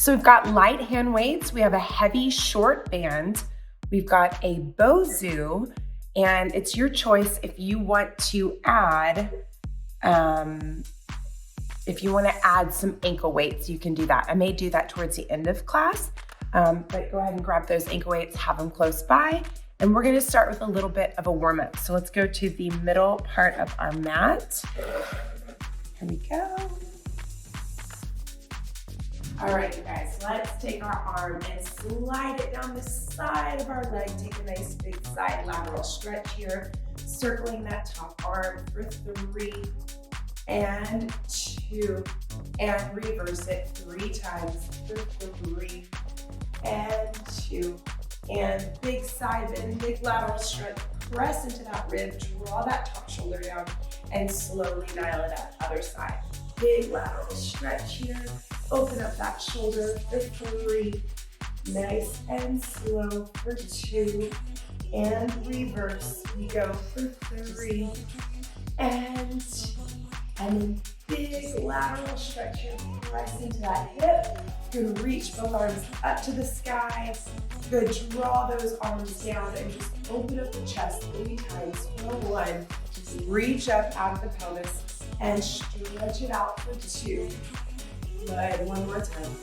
So we've got light hand weights. We have a heavy short band. We've got a BOSU, and it's your choice if you want to add some ankle weights, you can do that. I may do that towards the end of class, but go ahead and grab those ankle weights, have them close by. And we're gonna start with a little bit of a warm up. So let's go to the middle part of our mat. Here we go. All right, you guys, let's take our arm and slide it down the side of our leg. Take a nice big side lateral stretch here, circling that top arm for 3 and 2, and reverse it 3 times for 3 and 2, and big side bend, big lateral stretch, press into that rib, draw that top shoulder down, and slowly dial it up, other side. Big lateral stretch here. Open up that shoulder for 3, nice and slow for 2, and reverse. We go for 3 and 2, and then big lateral stretch here. Press into that hip. Good, reach both arms up to the sky. Good, draw those arms down and just open up the chest 3 times for 1. Reach up out of the pelvis and stretch it out for 2. Good, one more time.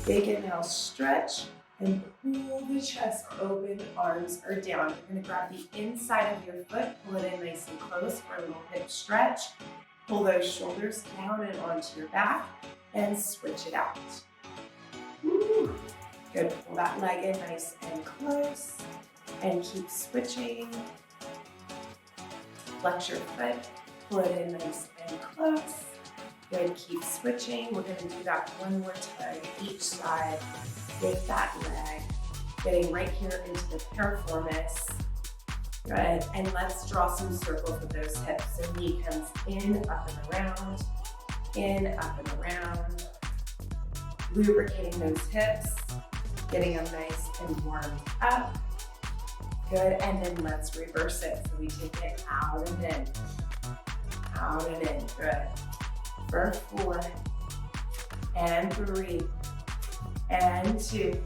Big inhale, stretch, and pull the chest open, arms are down. You're gonna grab the inside of your foot, pull it in nice and close for a little hip stretch. Pull those shoulders down and onto your back, and switch it out. Woo. Good, pull that leg in nice and close, and keep switching. Flex your foot, pull it in nice and close. Good, keep switching. We're gonna do that one more time, each side with that leg. Getting right here into the piriformis. Good, and let's draw some circles with those hips. So knee comes in, up and around, in, up and around. Lubricating those hips, getting them nice and warmed up. Good, and then let's reverse it. So we take it out and in, out and in, good. For 4, and 3, and 2.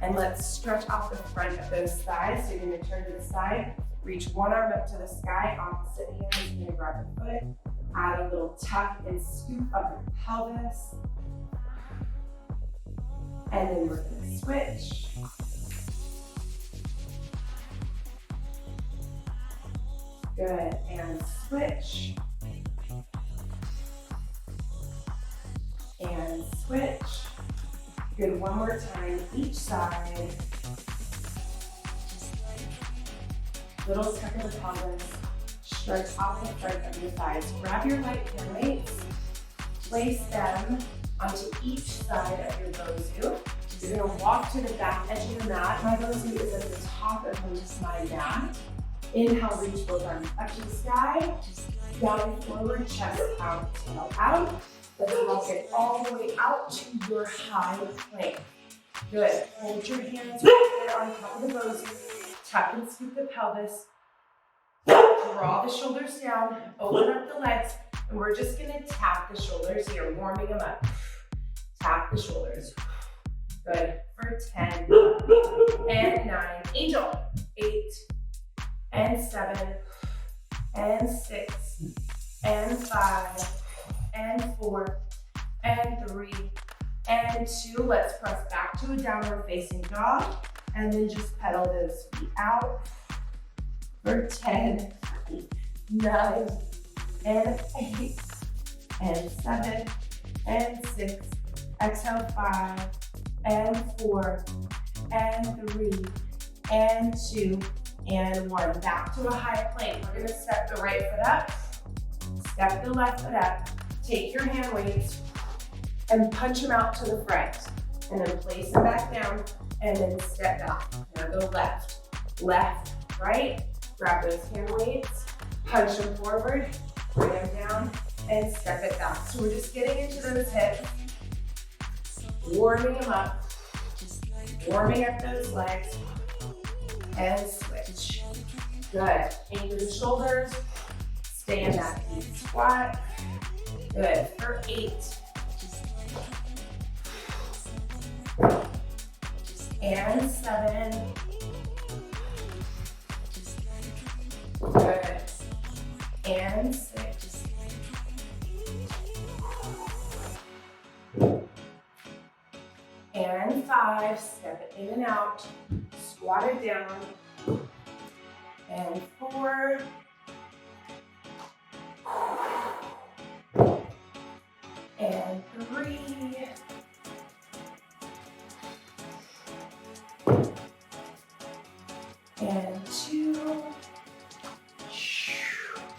And let's stretch off the front of those thighs. So you're gonna turn to the side, reach one arm up to the sky, opposite hand, you're gonna grab your foot, add a little tuck and scoop up the pelvis. And then we're gonna switch. Good, and switch. And switch. Good, one more time, each side. Little tuck of the pelvis, stretch off the front of your thighs. Grab your light hand weights, place them onto each side of your BOSU. You're gonna walk to the back edge of the mat. My BOSU is at the top of my mat. Inhale, reach both arms up to the sky. Down, forward, chest out, tail out. Let's walk it all the way out to your high plank. Good. Hold your hands right there on top of the BOSU. Tuck and scoop the pelvis. Draw the shoulders down. Open up the legs. And we're just going to tap the shoulders here, warming them up. Tap the shoulders. Good. For 10 and 9. Angel. 8 and 7 and 6 and 5. And 4, and 3, and 2. Let's press back to a downward facing dog, and then just pedal those feet out for 10, 9, and 8, and 7, and 6. Exhale, 5, and 4, and 3, and 2, and 1. Back to a high plank. We're gonna step the right foot up, step the left foot up. Take your hand weights and punch them out to the front, and then place them back down, and then step back. Now go left, left, right. Grab those hand weights, punch them forward, bring them down, and step it back. So we're just getting into those hips, warming them up, warming up those legs, and switch. Good. Anchor the shoulders, stay in that deep squat. Good, for 8, 7. Good. And 6. And 5. Step it in and out. Squat it down. And 4. And 3. And 2.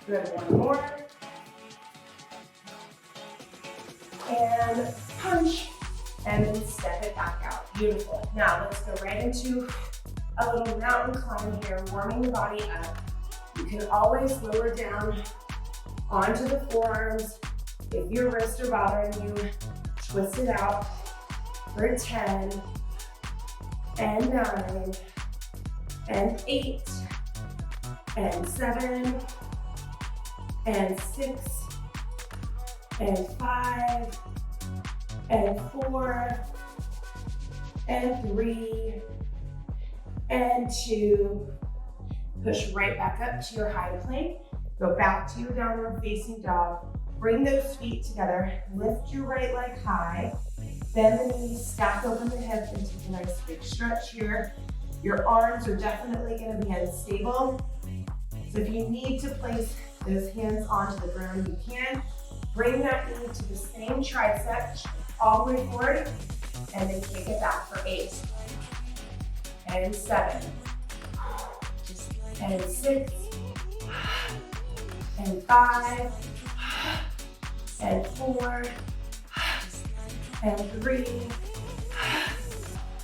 Good, one more. And punch. And then step it back out. Beautiful. Now let's go right into a little mountain climb here, warming the body up. You can always lower down onto the forearms. If your wrists are bothering you, twist it out for 10, and 9, and 8, and 7, and 6, and 5, and 4, and 3, and 2. Push right back up to your high plank. Go back to your downward facing dog. Bring those feet together. Lift your right leg high. Bend the knees, stack open the hip, and take a nice big stretch here. Your arms are definitely going to be unstable. So if you need to place those hands onto the ground, you can. Bring that knee to the same tricep, all the way forward, and then kick it back for 8. And 7. And 6. And 5. And 4. And 3.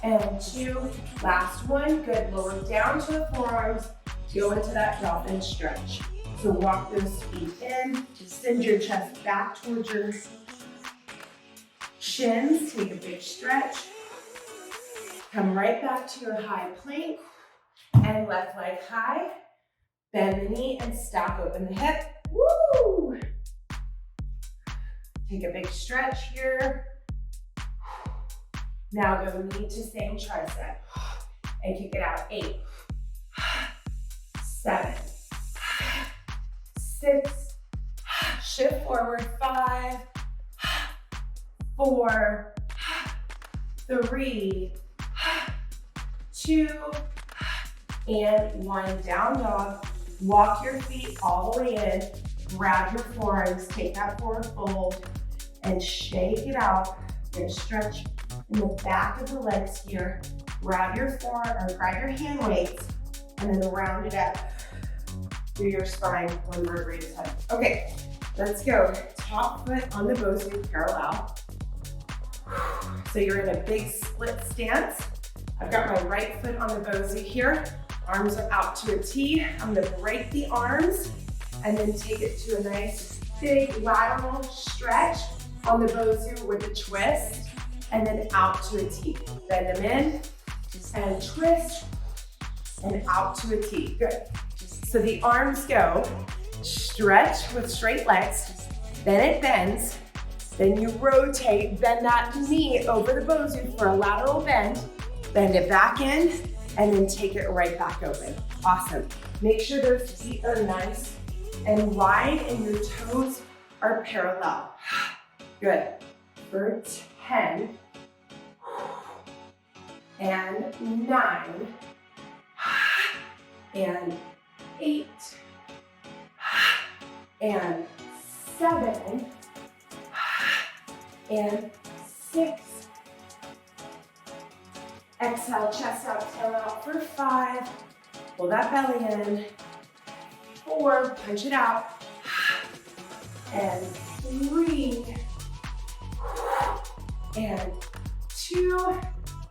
And 2. Last one. Good. Lower down to the forearms. Go into that dolphin stretch. So walk those feet in. Send your chest back towards your shins. Take a big stretch. Come right back to your high plank. And left leg high. Bend the knee and stack open the hip. Woo! Take a big stretch here. Now go knee to same tricep. And kick it out. 8, 7, 6, shift forward. 5, 4, 3, 2, and 1. Down dog. Walk your feet all the way in. Grab your forearms. Take that forward fold and shake it out. You're gonna stretch in the back of the legs here. Grab your forearm or grab your hand weights and then round it up through your spine. One vertebrae at a time. Okay, let's go. Top foot on the BOSU parallel. So you're in a big split stance. I've got my right foot on the BOSU here. Arms are out to a T. I'm gonna break the arms and then take it to a nice big lateral stretch on the BOSU with a twist and then out to a T. Bend them in and twist and out to a T. Good. So the arms go stretch with straight legs, then it bends, then you rotate, bend that knee over the BOSU for a lateral bend, bend it back in, and then take it right back open. Awesome. Make sure those feet are nice and wide and your toes are parallel. Good. For 10 and 9 and 8 and 7 and 6. Exhale, chest out, tail out for 5. Pull that belly in. 4, punch it out. And 3. And 2.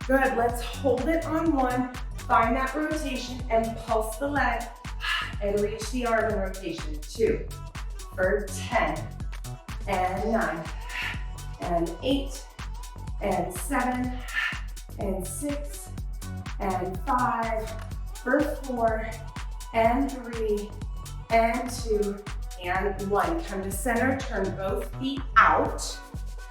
Good, let's hold it on 1. Find that rotation and pulse the leg and reach the arm in rotation. 2 for 10 and 9 and 8 and 7 and 6 and 5 for 4 and 3 and 2 and 1. Come to center, turn both feet out.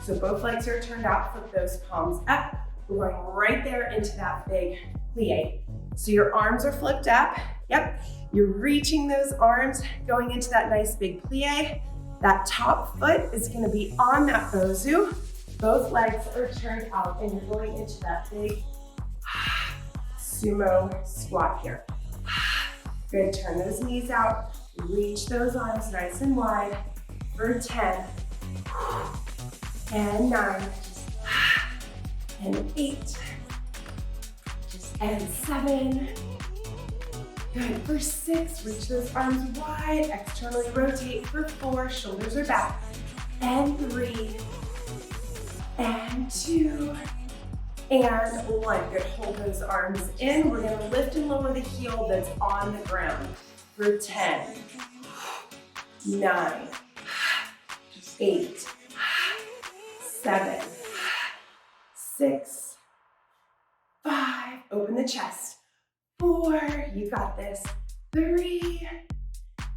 So both legs are turned out, flip those palms up. We're going right there into that big plie. So your arms are flipped up. Yep, you're reaching those arms, going into that nice big plie. That top foot is gonna be on that BOSU. Both legs are turned out and you're going into that big sumo squat here. Good, turn those knees out, reach those arms nice and wide for 10, and 9, and 8, and 7. Good, for 6, reach those arms wide, externally rotate for 4, shoulders are back, and 3, and 2, and 1. Good, hold those arms in. We're gonna lift and lower the heel that's on the ground for 10, 9, 8, 7, 6, 5, open the chest, 4, you got this, 3,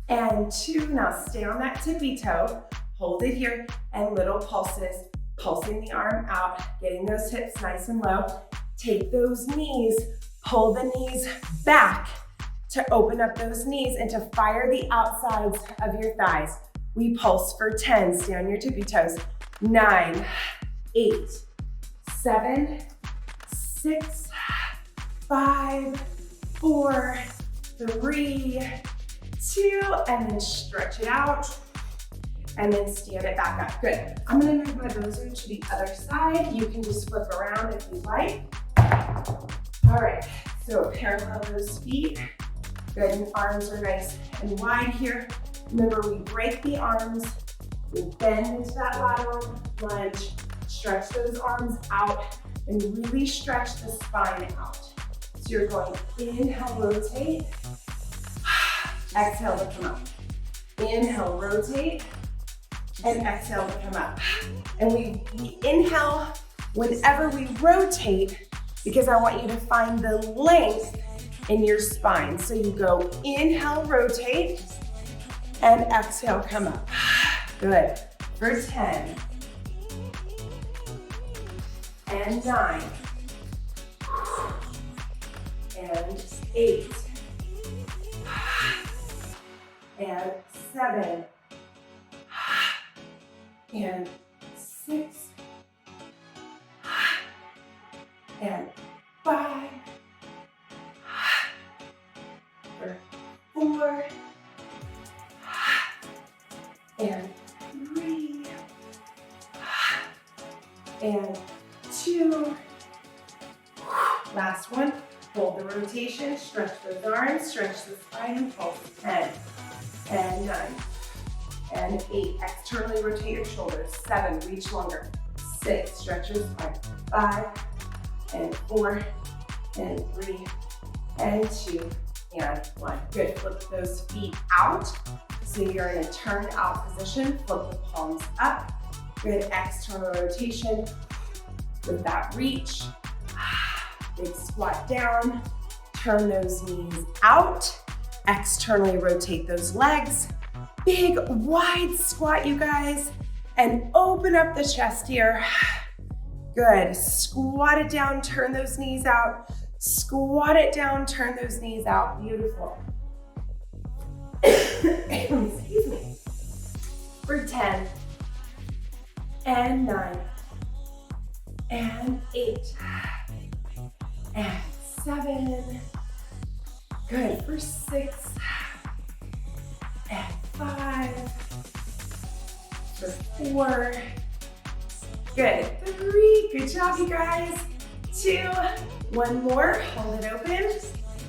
and 2. Now stay on that tippy toe, hold it here, and little pulses, pulsing the arm out, getting those hips nice and low. Take those knees, pull the knees back to open up those knees and to fire the outsides of your thighs. We pulse for 10, stay on your tippy toes. 9, 8, 7, 6, 5, 4, 3, 2, and then stretch it out. And then stand it back up. Good. I'm gonna move my BOSU to the other side. You can just flip around if you like. All right, so parallel those feet. Good, and arms are nice and wide here. Remember, we break the arms, we bend into that lateral lunge, stretch those arms out, and really stretch the spine out. So you're going inhale, rotate, exhale to come up. Inhale, rotate, and exhale to come up. And we inhale whenever we rotate because I want you to find the length in your spine. So you go inhale, rotate, and exhale, come up. Good. For 10, and 9, and 8, and 7, and 6, and 5, or 4, and 3, and 2. Last one. Hold the rotation, stretch those arms, stretch the spine, and pulse. 10, and 9, and 8. Externally rotate your shoulders. 7, reach longer. 6, stretch your spine. 5, and 4, and 3, and 2, and 1. Good, flip those feet out. So you're in a turned out position. Flip the palms up. Good, external rotation with that reach. Big squat down. Turn those knees out. Externally rotate those legs. Big wide squat, you guys. And open up the chest here. Good, squat it down, turn those knees out. Squat it down, turn those knees out. Beautiful. Excuse me. For 10, and 9, and 8, and 7. Good, for 6, and 5, for 4. Good, 3, good job you guys. 2, one more, hold it open.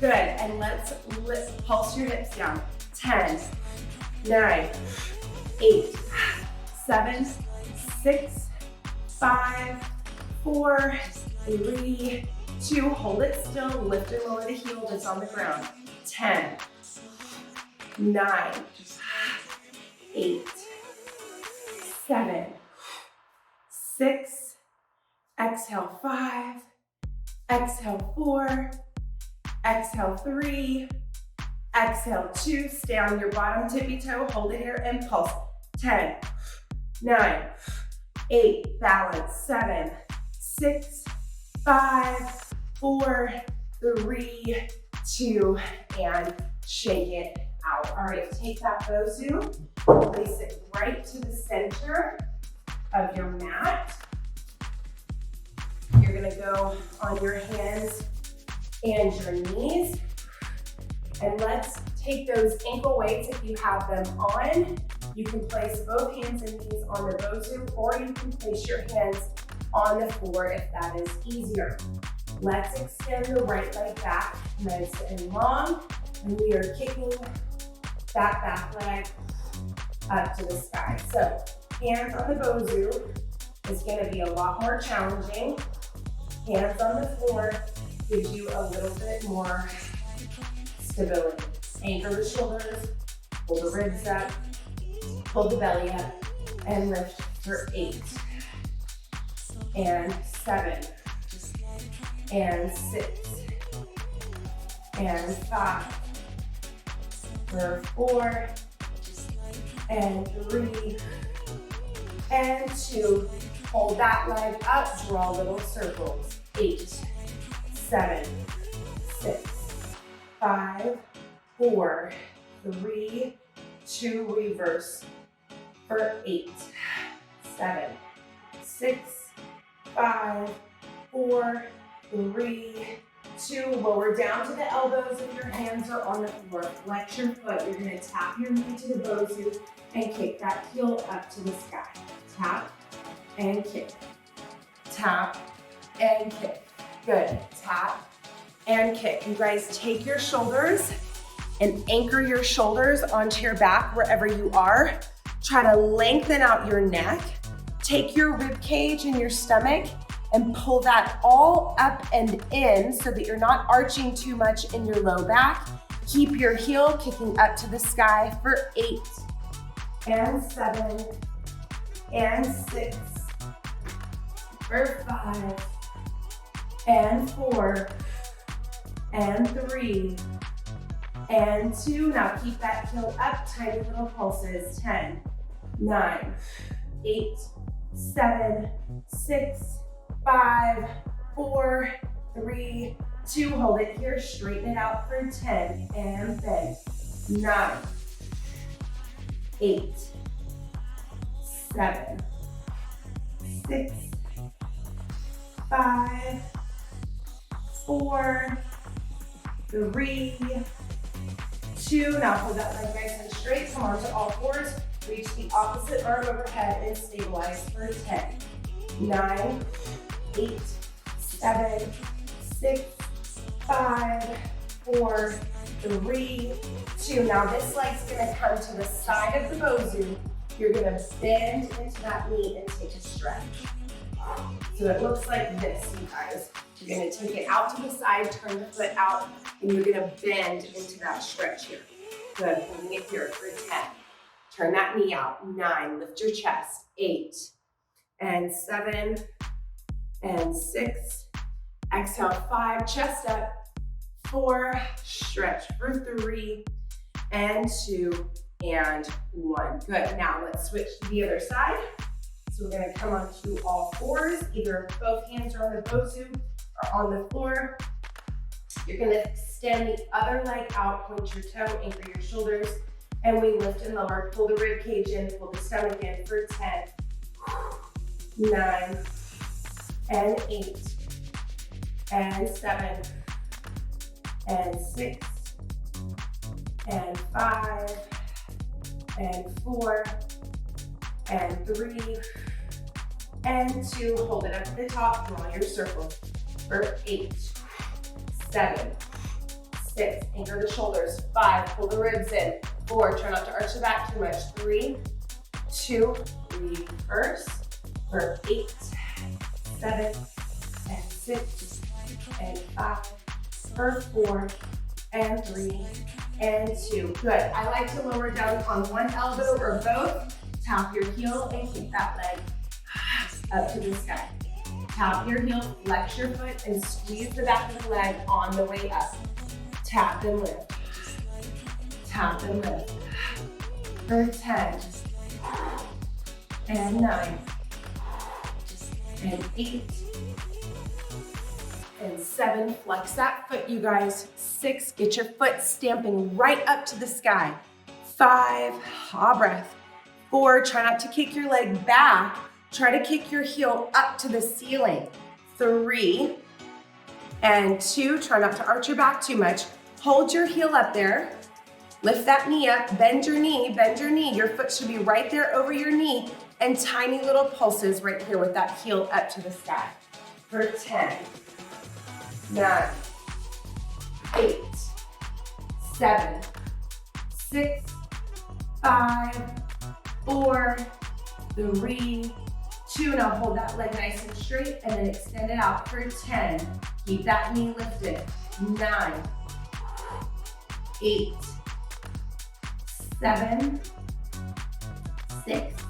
Good, and let's pulse your hips down. 10, 9, 8, 7, 6, 5, 4, 3, 2, hold it still, lift and lower the heel that's on the ground. 10, 9, 8, 7, 6, exhale 5, exhale 4, exhale 3, exhale 2, stay on your bottom tippy toe, hold it here and pulse. 10, 9, 8, balance, 7, 6, 5, 4, 3, 2, and shake it out. All right, take that BOSU, place it right to the center of your mat. You're gonna go on your hands and your knees. And let's take those ankle weights if you have them on. You can place both hands and knees on the BOSU, or you can place your hands on the floor if that is easier. Let's extend the right leg back nice and long. And we are kicking that back leg up to the sky. So hands on the BOSU is gonna be a lot more challenging. Hands on the floor gives you a little bit more stability. Anchor the shoulders, pull the ribs up, pull the belly up, and lift for 8, and 7, and 6, and 5, for 4, and 3, and 2. Hold that leg up, draw little circles. 8, 7, 6, 5, 4, 3, 2, reverse for 8, 7, 6, 5, 4, 3, 2. Lower down to the elbows if your hands are on the floor. Flex your foot. You're gonna tap your knee to the BOSU and kick that heel up to the sky. Tap and kick. Tap and kick. Good. Tap and kick. You guys take your shoulders and anchor your shoulders onto your back wherever you are. Try to lengthen out your neck. Take your rib cage and your stomach and pull that all up and in so that you're not arching too much in your low back. Keep your heel kicking up to the sky for 8, and 7, and 6, for 5, and 4, and 3, and 2. Now keep that heel up, tiny little pulses. 10, 9, 8, 7, 6, 5, 4, 3, 2. Hold it here, straighten it out for 10, and bend. 9, 8, 7, 6, 5, 4, 3, 2. Now hold that leg nice and straight. Come on to all fours. Reach the opposite arm overhead and stabilize for 10, 9, 8, 7, 6, 5, 4, 3, 2. Now this leg's gonna come to the side of the BOSU. You're gonna bend into that knee and take a stretch. So it looks like this, you guys. You're gonna take it out to the side, turn the foot out, and you're gonna bend into that stretch here. Good, holding it here for 10. Turn that knee out. 9, lift your chest. 8, and 7, and 6. Exhale, 5, chest up. 4, stretch for 3, and 2, and 1. Good, now let's switch to the other side. So we're gonna come onto all fours, either both hands are on the BOSU or on the floor. You're gonna extend the other leg out, point your toe, anchor your shoulders, and we lift and lower. Pull the rib cage in, pull the stomach in for 10, 9, and 8, and 7, and 6, and 5, and 4, and 3, and 2. Hold it up to the top, draw your circle for 8, 7, 6, anchor the shoulders. 5, pull the ribs in. 4, try not to arch the back too much. 3, 2, reverse for 8, 7, and 6, and 5, for 4, and 3, and 2. Good. I like to lower down on one elbow or both. Tap your heel and keep that leg up to the sky. Tap your heel, flex your foot, and squeeze the back of the leg on the way up. Tap and lift. Tap and lift. For 10, and 9, and 8, and 7, flex that foot, you guys. 6, get your foot stamping right up to the sky. 5, breath. 4, try not to kick your leg back. Try to kick your heel up to the ceiling. 3, and 2, try not to arch your back too much. Hold your heel up there. Lift that knee up, bend your knee, bend your knee. Your foot should be right there over your knee, and tiny little pulses right here with that heel up to the sky. For 10, 9, 8, 7, 6, 5, 4, 3, 2. Now hold that leg nice and straight and then extend it out for 10. Keep that knee lifted. 9, 8, 7, 6,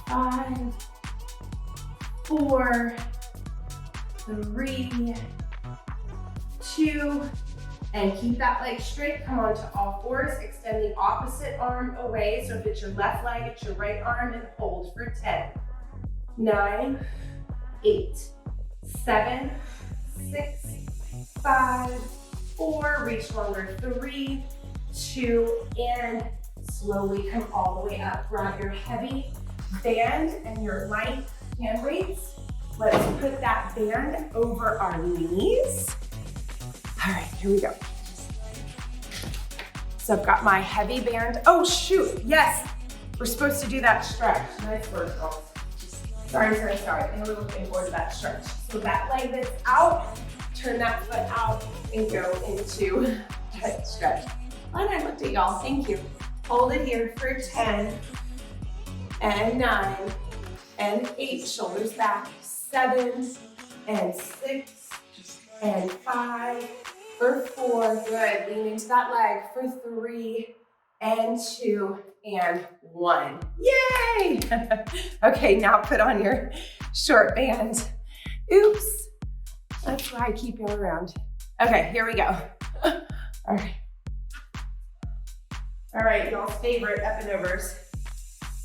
5, 4, 3, 2, and keep that leg straight. Come on to all fours. Extend the opposite arm away. So if it's your left leg, it's your right arm, and hold for 10, 9, 8, 7, 6, 5, 4, reach longer, 3, 2, and slowly come all the way up. Grab your heavy band and your light hand weights. Let's put that band over our knees. All right, here we go. So I've got my heavy band. Oh shoot, yes, we're supposed to do that stretch. Nice work, girls. Sorry. And we're looking forward to that stretch. So that leg that's out, turn that foot out and go into that stretch. And I looked at y'all, thank you. Hold it here for 10, and 9, and 8, shoulders back, 7, and 6, and 5, for 4, good. Lean into that leg for 3, and 2, and 1. Yay! Okay, now put on your short band. Oops, that's why I keep you around. Okay, here we go. All right. All right, y'all's favorite up and overs.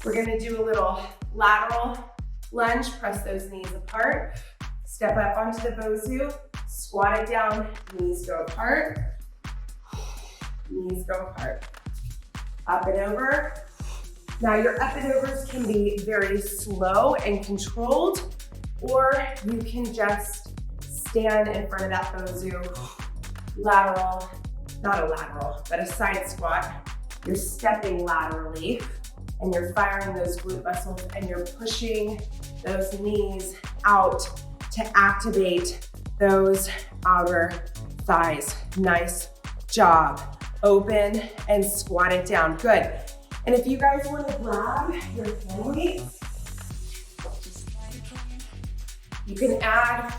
We're gonna do a little lateral lunge, press those knees apart, step up onto the BOSU, squat it down, knees go apart, knees go apart. Up and over. Now your up and overs can be very slow and controlled, or you can just stand in front of that BOSU, lateral, not a lateral, but a side squat. You're stepping laterally and you're firing those glute muscles and you're pushing those knees out to activate those outer thighs. Nice job. Open and squat it down. Good. And if you guys want to grab your hand weights, you can add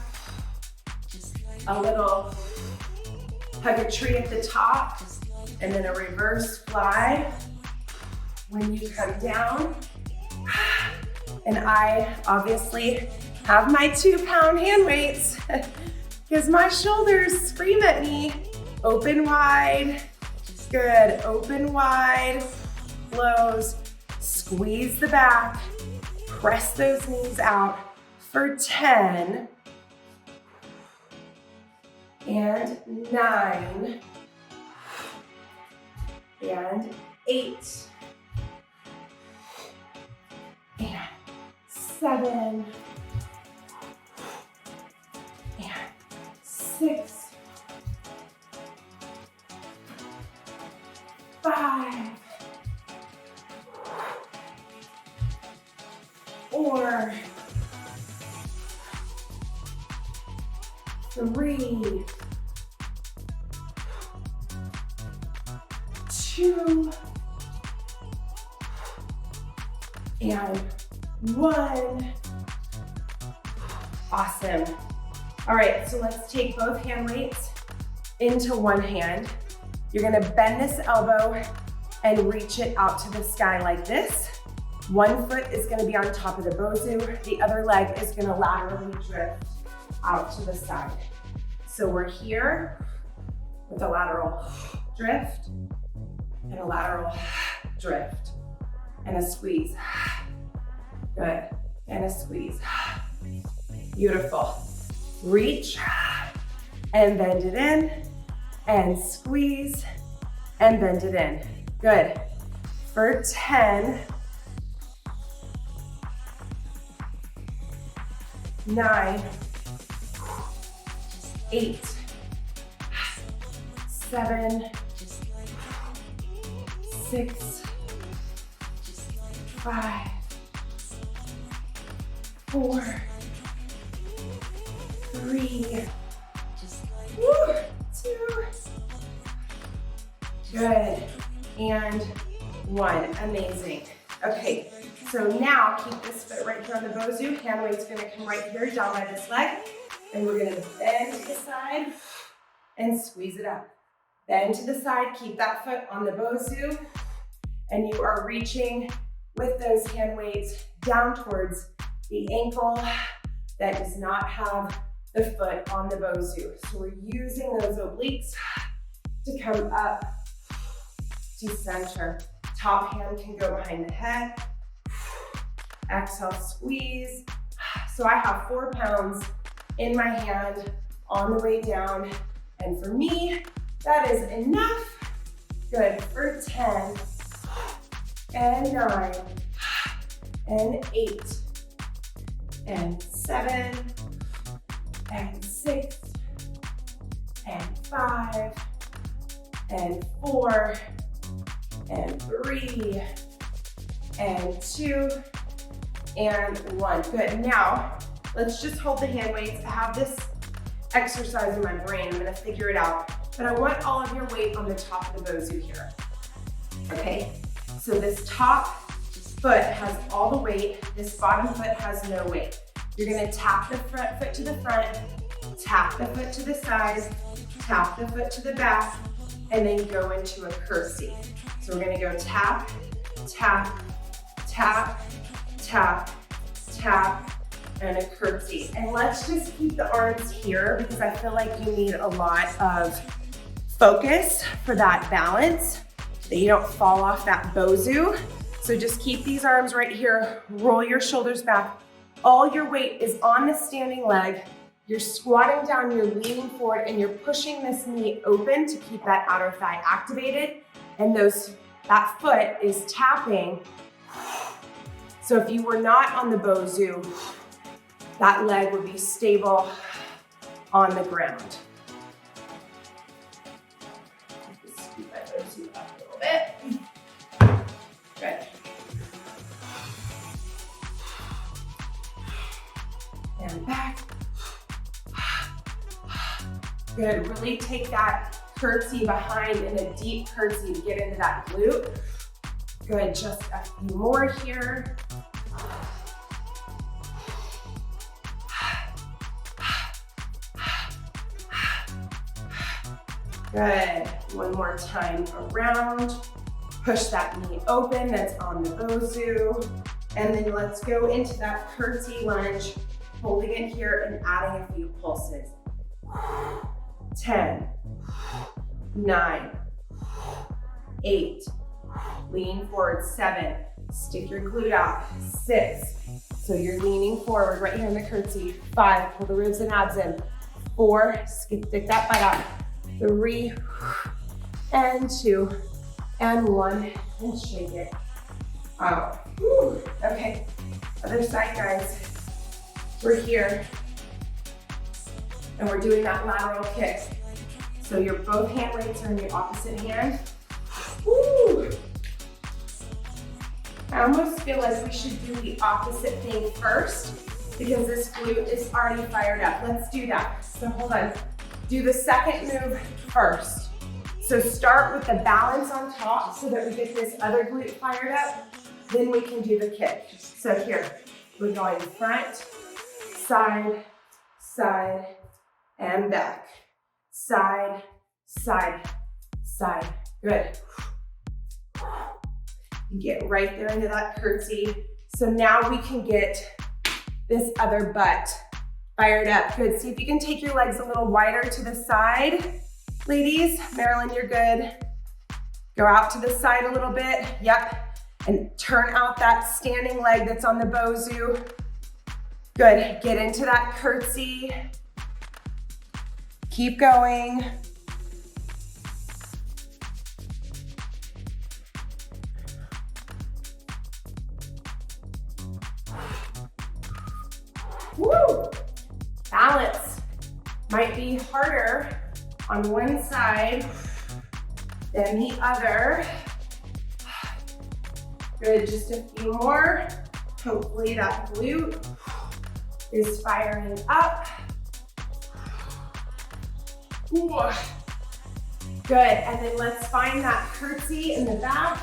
a little hug a tree at the top and then a reverse fly when you come down. And I obviously have my 2-pound hand weights because my shoulders scream at me. Open wide, good, open wide, close, squeeze the back, press those knees out for 10, and 9, and 8, and 7, and 6, 5, 4, 3, 2, and 1. Awesome. All right, so let's take both hand weights into one hand. You're gonna bend this elbow and reach it out to the sky like this. One foot is gonna be on top of the BOSU. The other leg is gonna laterally drift out to the side. So we're here with a lateral drift and a lateral drift and a squeeze. Good, and a squeeze. Beautiful. Reach and bend it in, and squeeze and bend it in. Good. For 10, 9, 8, 7, 6, 5, 4, 3, 2, good, and 1, amazing. Okay, so now keep this foot right here on the BOSU. Hand weight's gonna come right here down by this leg, and we're gonna bend to the side and squeeze it up. Bend to the side, keep that foot on the BOSU, and you are reaching with those hand weights down towards the ankle that does not have the foot on the BOSU. So we're using those obliques to come up to center. Top hand can go behind the head. Exhale, squeeze. So I have 4 pounds in my hand on the way down. And for me, that is enough. Good, for 10, and 9, and 8, and 7, and 6, and 5, and 4, and 3, and 2, and 1. Good, now let's just hold the hand weights. I have this exercise in my brain, I'm gonna figure it out, but I want all of your weight on the top of the BOSU here, okay? So this top foot has all the weight, this bottom foot has no weight. You're gonna tap the front foot to the front, tap the foot to the side, tap the foot to the back, and then go into a curtsy. So we're gonna go tap, tap, tap, tap, tap, and a curtsy. And let's just keep the arms here because I feel like you need a lot of focus for that balance, that you don't fall off that BOSU. So just keep these arms right here, roll your shoulders back. All your weight is on the standing leg. You're squatting down, you're leaning forward, and you're pushing this knee open to keep that outer thigh activated. And that foot is tapping. So if you were not on the BOSU, that leg would be stable on the ground. Just scoot that BOSU up a little bit. Good. And back. Good, really take that curtsy behind in a deep curtsy to get into that glute. Good, just a few more here. Good, one more time around. Push that knee open that's on the BOSU. And then let's go into that curtsy lunge, holding it here and adding a few pulses. 10, 9, 8, lean forward, 7, stick your glute out, 6, so you're leaning forward right here in the curtsy, 5, pull the ribs and abs in, 4, stick that butt out, 3, and 2, and 1, and shake it out. Whew. Okay, other side, guys. We're here, and we're doing that lateral kick. So your both hand weights are in your opposite hand. Woo! I almost feel like we should do the opposite thing first because this glute is already fired up. Let's do that. So hold on. Do the second move first. So start with the balance on top so that we get this other glute fired up. Then we can do the kick. So here, we're going front, side, side, and back. Side, side, side. Good. Get right there into that curtsy. So now we can get this other butt fired up. Good. See if you can take your legs a little wider to the side. Ladies, Marilyn, you're good. Go out to the side a little bit. Yep. And turn out that standing leg that's on the BOSU. Good. Get into that curtsy. Keep going. Woo! Balance might be harder on one side than the other. Good, just a few more. Hopefully that glute is firing up. Ooh. Good, and then let's find that curtsy in the back.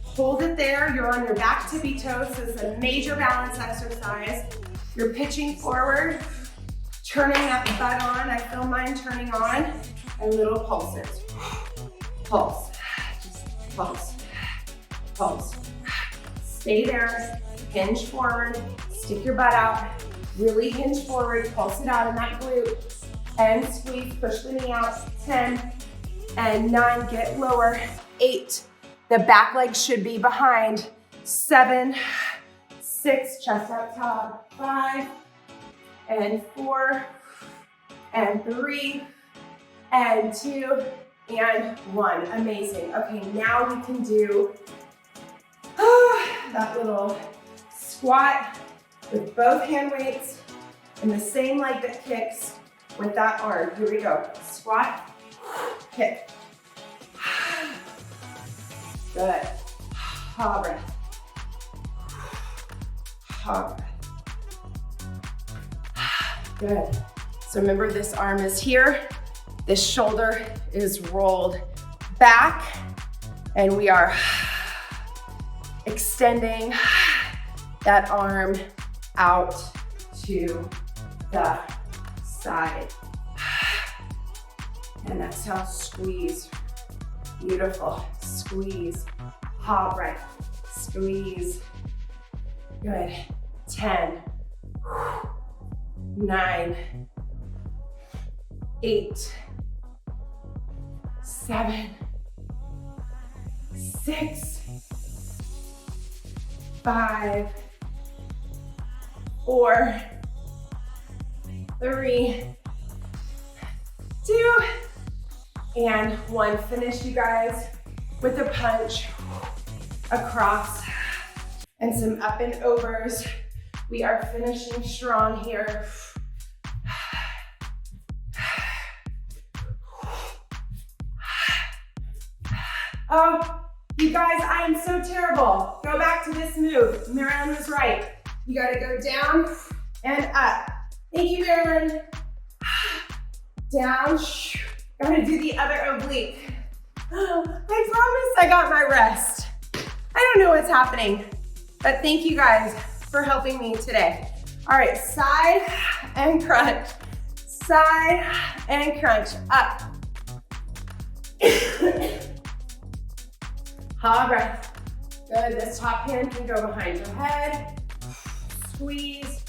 Hold it there, you're on your back tippy toes, so it's a major balance exercise. You're pitching forward, turning that butt on. I feel mine turning on, and little pulses. Pulse, pulse, pulse. Stay there, hinge forward, stick your butt out, really hinge forward, pulse it out in that glute, and squeeze, push the knee out. 10 and 9, get lower. 8, the back leg should be behind. 7, 6, chest up top. 5 and 4 and 3 and 2 and 1. Amazing. Okay, now we can do that little squat with both hand weights and the same leg that kicks with that arm. Here we go. Squat, kick. Good. Ha breath. Ha breath. Good. So remember, this arm is here. This shoulder is rolled back, and we are extending that arm out to the side. And exhale, squeeze. Beautiful. Squeeze. Ha breath. Squeeze. Good. 10, 9, 8, 7, 6, 5, 4, 3, 2, and 1. Finish, you guys, with a punch across and some up and overs. We are finishing strong here. Oh, you guys, I am so terrible. Go back to this move. Marilyn was right. You gotta go down and up. Thank you, Marilyn. Down, gotta do the other oblique. I promise I got my rest. I don't know what's happening, but thank you guys for helping me today. All right, side and crunch. Side and crunch, up. Ha breath. Good, this top hand can go behind your head. Squeeze,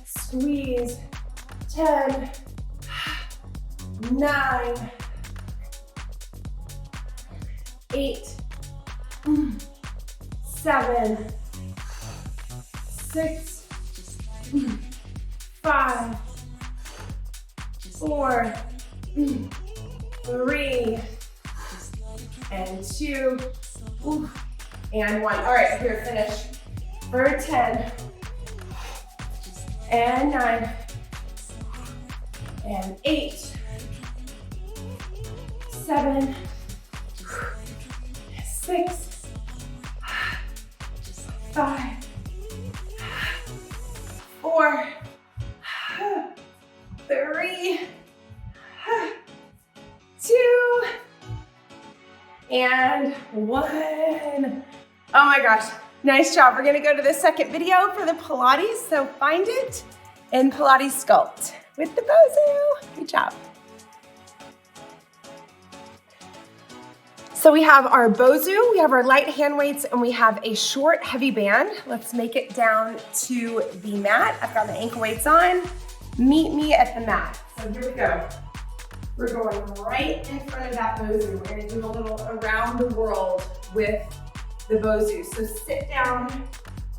squeeze. 10, 9, 8, 7, 6, 5, 4, 3, and 2, and 1. All right, here, finish for 10, and 9, and 8, 7, 6, 5, 4, 3, 2, and 1. Oh my gosh, nice job. We're gonna go to the second video for the Pilates, so find it in Pilates Sculpt with the BOSU. Good job. So we have our BOSU, we have our light hand weights, and we have a short heavy band. Let's make it down to the mat. I've got my ankle weights on. Meet me at the mat. So here we go. We're going right in front of that BOSU. We're gonna do a little around the world with the BOSU. So sit down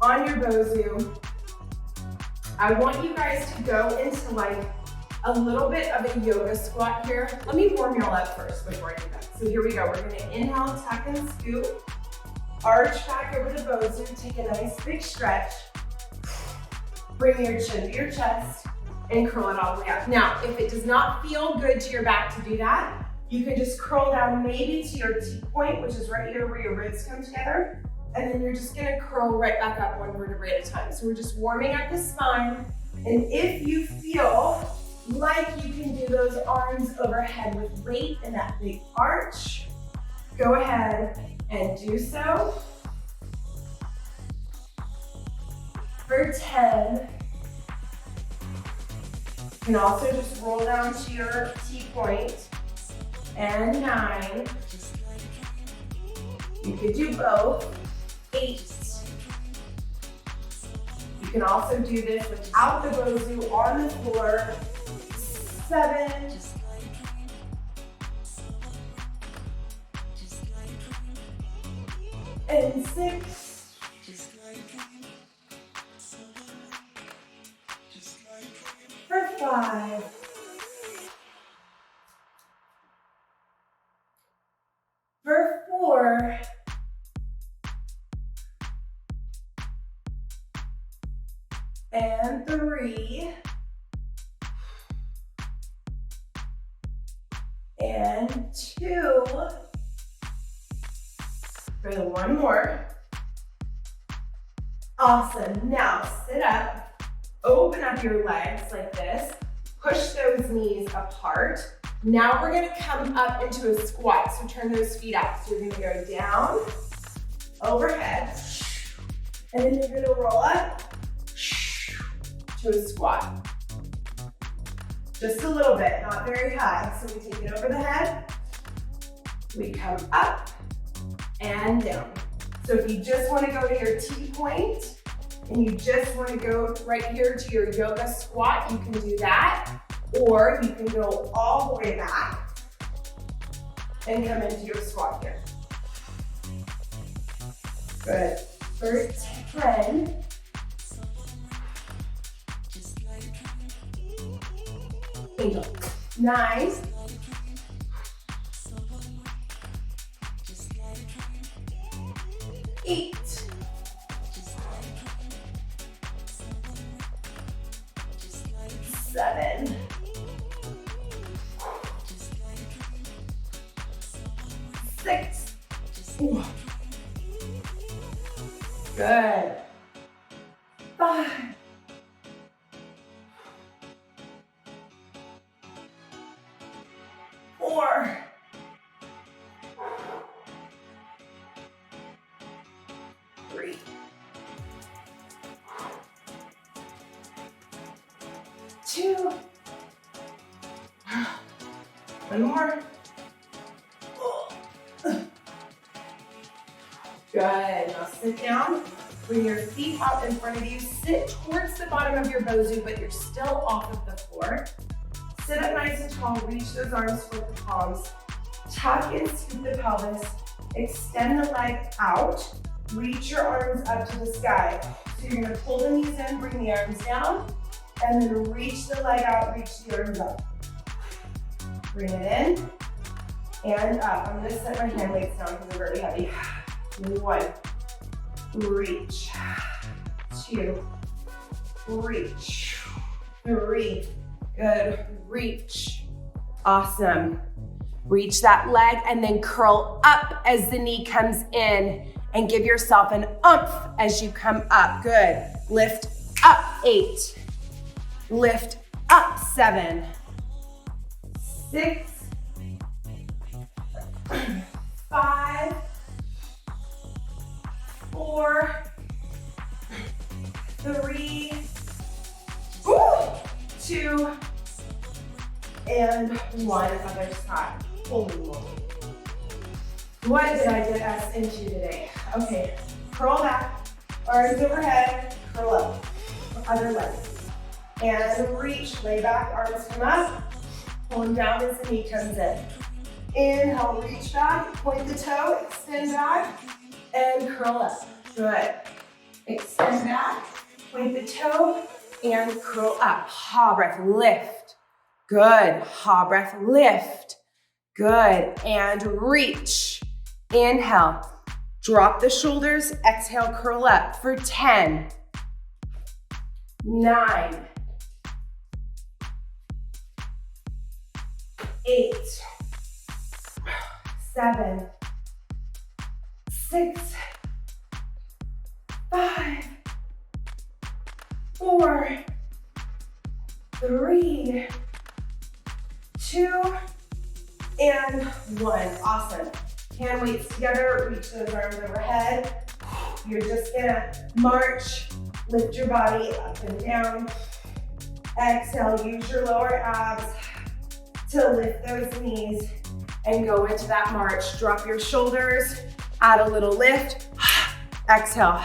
on your BOSU. I want you guys to go into like a little bit of a yoga squat here. Let me warm y'all up first before I do that. So here we go. We're gonna inhale, tuck and scoop. Arch back over the BOSU. Take a nice big stretch. Bring your chin to your chest and curl it all the way up. Now, if it does not feel good to your back to do that, you can just curl down maybe to your T-point, which is right here where your ribs come together. And then you're just gonna curl right back up one vertebrae at a time. So we're just warming up the spine. And if you feel like you can do those arms overhead with weight and that big arch, go ahead and do so. For 10. You can also just roll down to your T-point. And 9. You could do both. 8. You can also do this without the BOSU on the floor. 7. And 6. For 5. For 4. And 3. And 2. Good, one more. Awesome. Now sit up, open up your legs like this, push those knees apart. Now we're gonna come up into a squat, so turn those feet out. So you're gonna go down, overhead, and then you're gonna roll up to a squat. Just a little bit, not very high. So we take it over the head, we come up and down. So if you just wanna go to your T-point and you just wanna go right here to your yoga squat, you can do that. Or you can go all the way back and come into your squat here. Good. For 10. Angel. 9. 8. 7. 6. Ooh. Good. 5. 4. 3. 2. One more. Good. Now sit down. Bring your feet out in front of you. Sit towards the bottom of your BOSU, but you're still off of the floor. Sit up nice and tall. Reach those arms toward the palms. Tuck and scoop the pelvis. Extend the leg out. Reach your arms up to the sky. So you're going to pull the knees in, bring the arms down, and then reach the leg out, reach the arms up. Bring it in and up. I'm going to set my hand weights down because they're very heavy. 1. Reach. 2. Reach. 3. Good. Reach. Awesome. Reach that leg and then curl up as the knee comes in and give yourself an oomph as you come up. Good. Lift up. 8. Lift up. 7. 6. 5. 4. 3. 2. And 1. Other side. Holy moly. What did I get us into today? Okay, curl back, arms overhead, curl up, other leg. And reach, lay back, arms come up, pull them down as the knee comes in. Inhale, reach back, point the toe, extend back, and curl up. Good. Extend back, point the toe, and curl up. Ha, breath, lift. Good. Ha breath, lift. Good. And reach. Inhale. Drop the shoulders. Exhale, curl up for 10, 9, 8, 7, 6, 5, 4, 3, 2, and 1. Awesome. Hand weights together, reach those arms overhead. You're just gonna march, lift your body up and down. Exhale, use your lower abs to lift those knees and go into that march. Drop your shoulders, add a little lift. Exhale,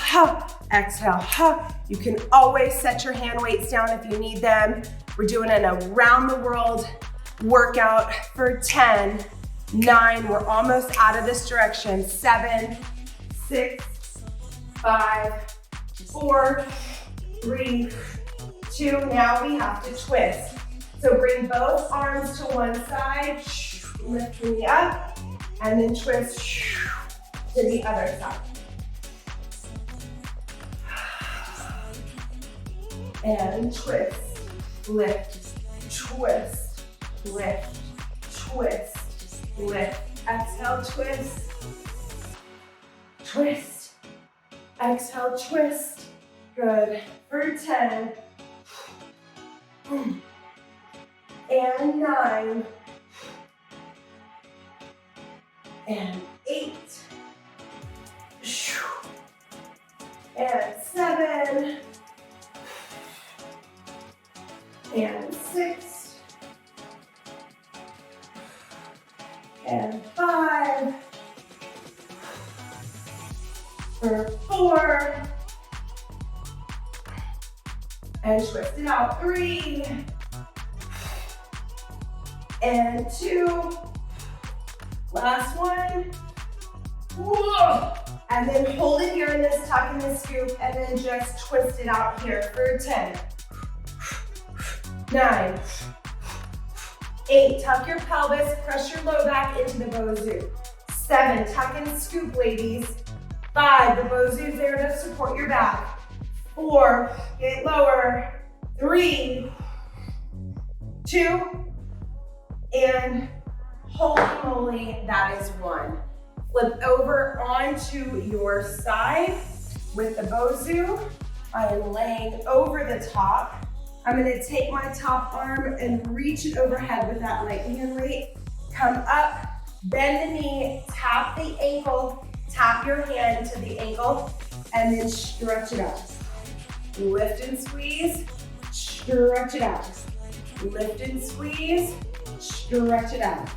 exhale. You can always set your hand weights down if you need them. We're doing an around the world workout for 10, 9, we're almost out of this direction. 7, 6, 5, 4, 3, 2. Now we have to twist. So bring both arms to one side, lift the knee up, and then twist to the other side. And twist, lift, twist, lift, twist, lift. Exhale, twist, twist. Exhale, twist. Good. For 10. And 9. And 8. And 7. And 6. And 5. For 4. And twist it out. 3. And 2. Last one. Whoa. And then hold it here in this tuck and this scoop, and then just twist it out here for 10. 9, 8, tuck your pelvis, press your low back into the BOSU. 7, tuck and scoop, ladies. 5, the BOSU is there to support your back. 4, get lower. 3, 2, and holy moly, that is 1. Flip over onto your side with the BOSU. I am laying over the top. I'm gonna take my top arm and reach it overhead with that light hand weight. Come up, bend the knee, tap the ankle, tap your hand to the ankle, and then stretch it out. Lift and squeeze, stretch it out. Lift and squeeze, stretch it out.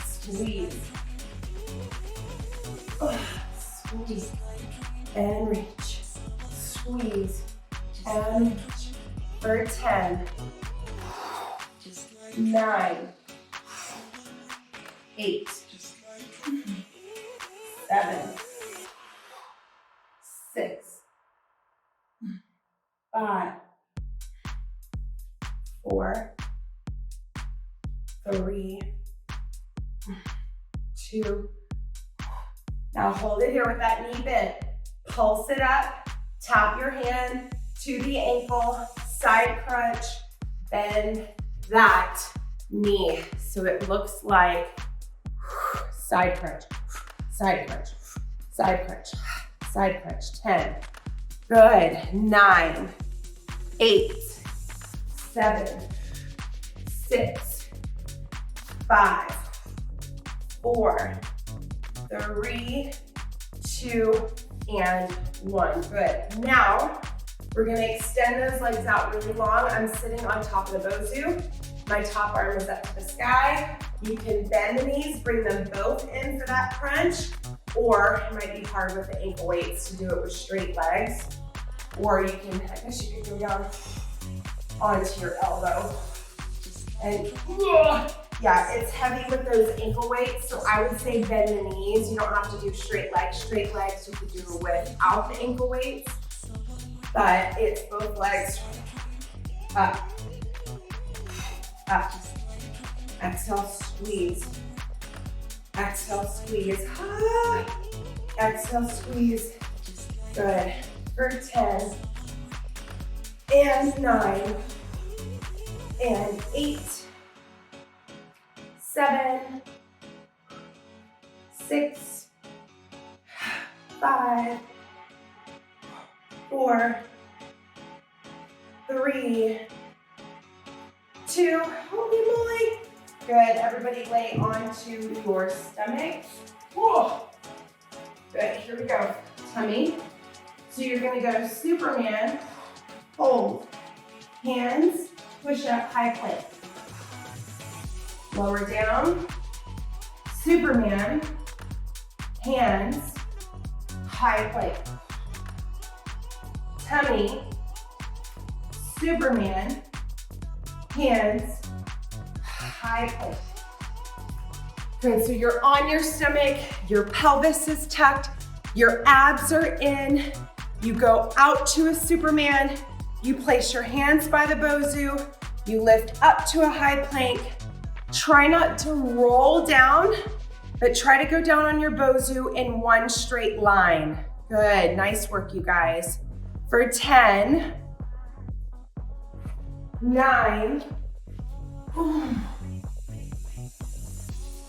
Squeeze. Squeeze. And reach. Squeeze. And reach. For 10. 9. 8. 7. 6. 5. 4. 3. 2. Now hold it here with that knee bent. Pulse it up. Tap your hand to the ankle. Side crunch. Bend that knee so it looks like side crunch, side crunch, side crunch, side crunch. 10. Good. 9, 8, 7, 6, 5, 4, 3, 2, and 1. Good. Now, we're gonna extend those legs out really long. I'm sitting on top of the BOSU. My top arm is up to the sky. You can bend the knees, bring them both in for that crunch, or it might be hard with the ankle weights to do it with straight legs. Or you can, I guess you could go down onto your elbow. And yeah, it's heavy with those ankle weights, so I would say bend the knees. You don't have to do straight legs. Straight legs you could do without the ankle weights, but it's both legs up, up. Exhale, squeeze. Exhale, squeeze. Ah. Exhale, squeeze. Good. For 10, and 9, and 8, 7, 6, 5, 4, 3, 2, holy moly. Good, everybody lay onto your stomach. Whoa. Good, here we go. Tummy. So you're gonna go Superman, hold, hands, push up, high plank. Lower down, Superman, hands, high plank. Tummy, Superman, hands, high plank. Good, so you're on your stomach, your pelvis is tucked, your abs are in. You go out to a Superman, you place your hands by the BOSU, you lift up to a high plank. Try not to roll down, but try to go down on your BOSU in one straight line. Good, nice work, you guys. For 10, 9,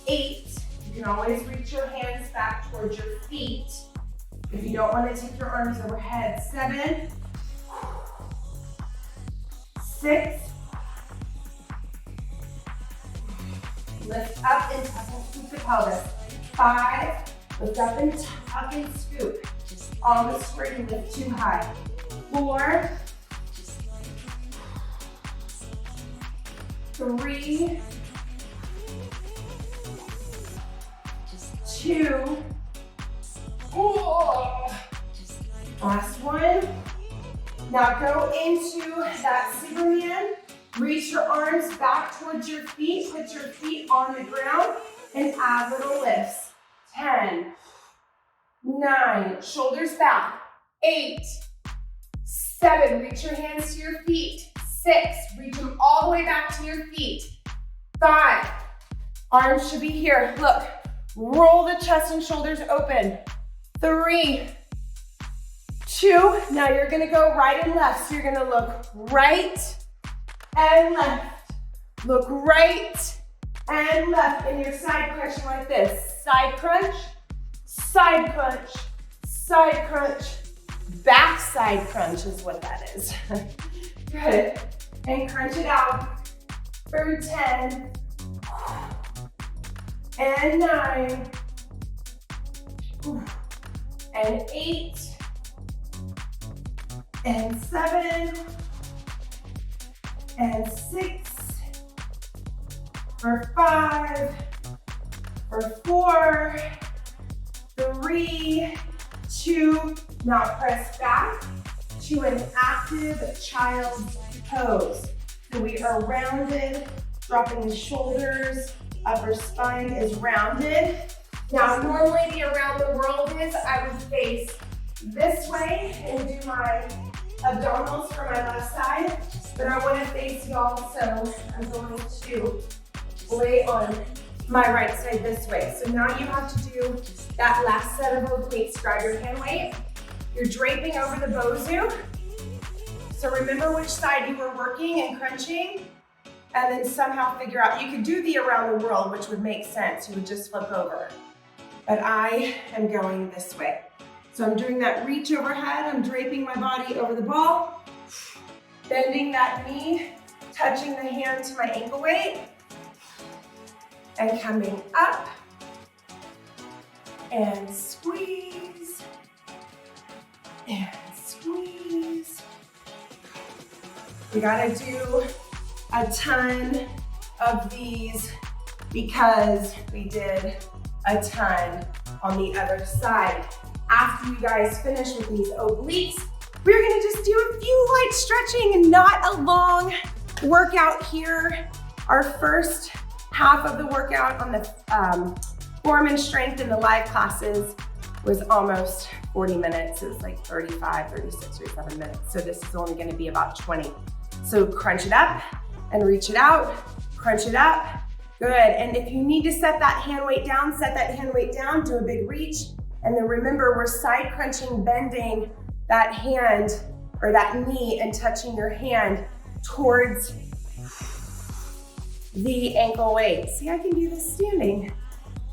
8, you can always reach your hands back towards your feet. If you don't want to take your arms overhead, 7, 6, lift up and tuck and scoop the pelvis. 5, lift up and tuck and scoop. Almost where you lift too high. 4, 3, 2, last one. Now go into that Superman. Reach your arms back towards your feet. Put your feet on the ground and add little lifts. 10, 9, shoulders back. 8, 7, reach your hands to your feet. 6, reach them all the way back to your feet. 5, arms should be here. Look, roll the chest and shoulders open. 3, 2, now you're gonna go right and left. So you're gonna look right and left. Look right and left. And you're side crunching like this. Side crunch, side crunch, side crunch. Back side crunch is what that is. Good. And crunch it out for 10 and 9 and 8 and 7 and 6 for 5 for 4 3 2. Now press back to an active child's pose. So we are rounded, dropping the shoulders, upper spine is rounded. Now normally the around the world is I would face this way and do my abdominals for my left side, but I want to face y'all, so I'm going to lay on my right side this way. So now you have to do that last set of obliques. Grab your hand weight. You're draping over the BOSU. So remember which side you were working and crunching, and then somehow figure out, you could do the around the world, which would make sense. You would just flip over. But I am going this way. So I'm doing that reach overhead. I'm draping my body over the ball, bending that knee, touching the hand to my ankle weight, and coming up, and squeeze, and squeeze. We gotta do a ton of these because we did a ton on the other side. After you guys finish with these obliques, we're gonna just do a few light stretching and not a long workout here. Our first half of the workout on the form and strength in the live classes was almost 40 minutes. It was like 35, 36, 37 minutes. So this is only gonna be about 20. So crunch it up and reach it out, crunch it up. Good, and if you need to set that hand weight down, set that hand weight down, do a big reach. And then remember, we're side crunching, bending that hand or that knee and touching your hand towards the ankle weight. See, I can do this standing.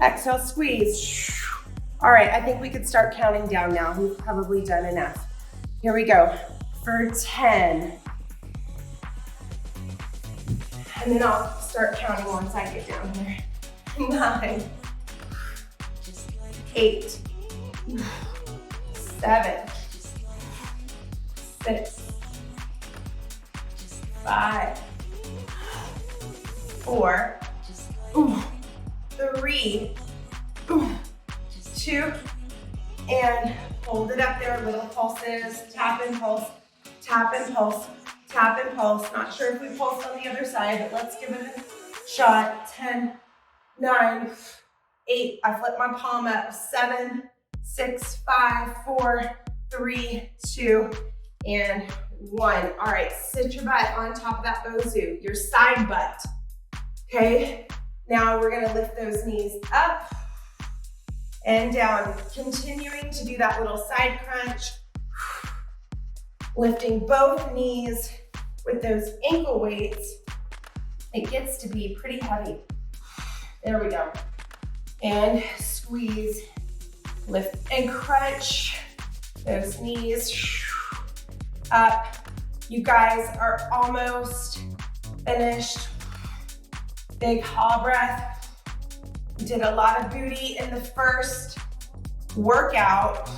Exhale, squeeze. All right, I think we could start counting down now. We've probably done enough. Here we go, for 10. And then I'll start counting once I get down here. 9, 8, 7, 6, 5, 4, 3, 2, and hold it up there. Little pulses, tap and pulse, tap and pulse, tap and pulse. Not sure if we pulse on the other side, but let's give it a shot. 10, 9, 8. I flip my palm up. 7, 6, 5, 4, 3, 2, and 1. All right, sit your butt on top of that BOSU, your side butt. Okay, now we're gonna lift those knees up and down, continuing to do that little side crunch, lifting both knees with those ankle weights. It gets to be pretty heavy. There we go. And squeeze, lift and crunch those knees up. You guys are almost finished. Big haw breath. We did a lot of booty in the first workout.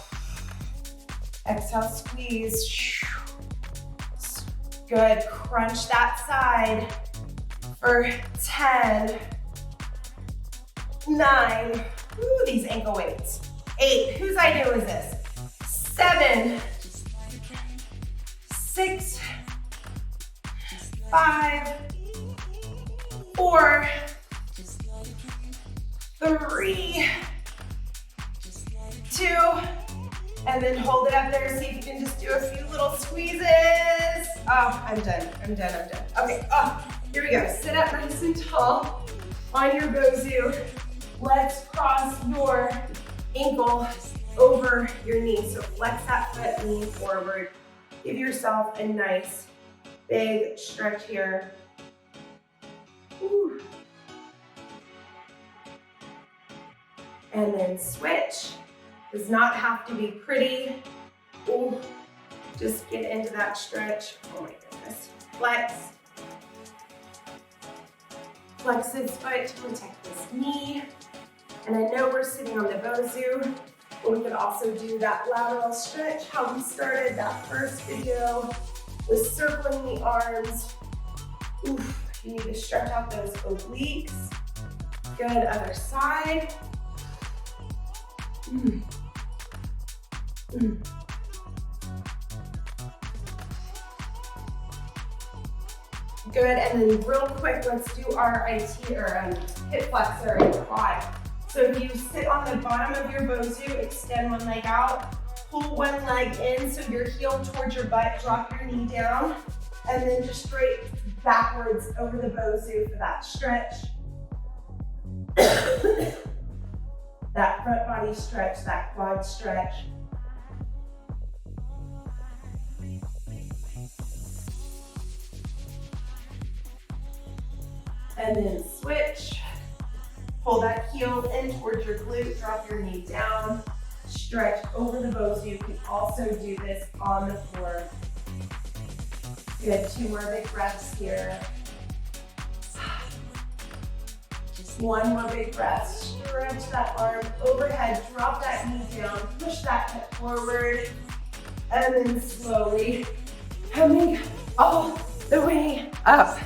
Exhale, squeeze. Good, crunch that side for 10, 9, ooh, these ankle weights. 8, whose idea was this? 7, 6, 5, 4, 3, 2, and then hold it up there. See if you can just do a few little squeezes. Oh, I'm done. Okay, here we go. Sit up nice and tall on your BOSU. Let's cross your ankle over your knee. So flex that foot, lean forward. Give yourself a nice big stretch here. Woo. And then switch. Does not have to be pretty. Ooh. Just get into that stretch. Oh my goodness. Flex. Flex this foot to protect this knee. And I know we're sitting on the BOSU, but we could also do that lateral stretch, how we started that first video with circling the arms. Oof. You need to stretch out those obliques. Good, other side. Good, and then real quick, let's do our IT or hip flexor and quad. So if you sit on the bottom of your BOSU, extend one leg out, pull one leg in so your heel towards your butt, drop your knee down, and then just straight backwards over the BOSU for that stretch. That front body stretch, that quad stretch. And then switch. Pull that heel in towards your glute, drop your knee down, stretch over the BOSU. You can also do this on the floor. Good, 2 more big breaths here. One more big breath. Stretch that arm overhead, drop that knee down, push that hip forward, and then slowly coming all the way up.